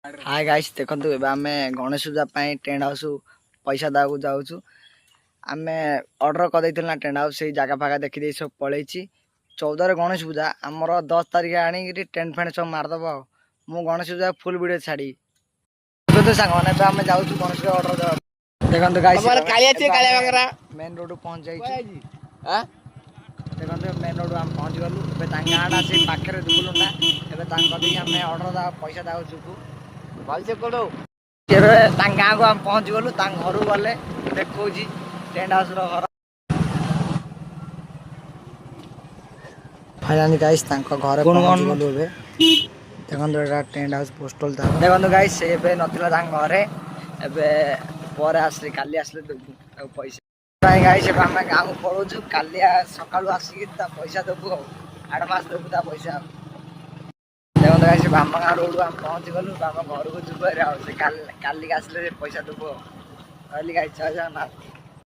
Hi guys देखंतु एबे आमे गणेश पूजा पई टेंट हाउस पैसा दागु जाउछु। आमे ऑर्डर कर दैथिल ना टेंट हाउस से जगह फागा देखि दे सब पळैछि। 14 रे गणेश पूजा हमर 10 तारिख आनी कि टेंट फैन सब मार दबो। मु गणेश पूजा फुल वीडियो छाडी तो सांग माने पे आमे जाउछु गणेश पूजा ऑर्डर द। देखंतु गाइस हमारा कालिया चे कालिया बंगरा मेन रोड पहुंच जाइछि। हां देखंतु मेन रोड हम पहुंच गलु। एबे तांगाडा से पाखरे दुकुलु ना एबे तांग कदी आमे ऑर्डर दा पैसा दाउछु। भालसे कोडो गाँ को हम पहुँच गलु घर गले देखो टेंट हाउस घर फाइनाली गाइस घर पहुँच गलु। देखो टेंट हाउस पोस्टल था। देखो गाइस से नथिला घरे एबे आसली काली आसले देबु पैसा गाइस आम गाँव को पलाऊँ काली सकाळु आसिक पैसा देबु एडवांस देबु पैसा। देखो गाइस बाम गाँव रोड हम पहुँच गलु बाम घर को जुबे काली आसले पैसा देबु कहली गाइस जय जगन्नाथ।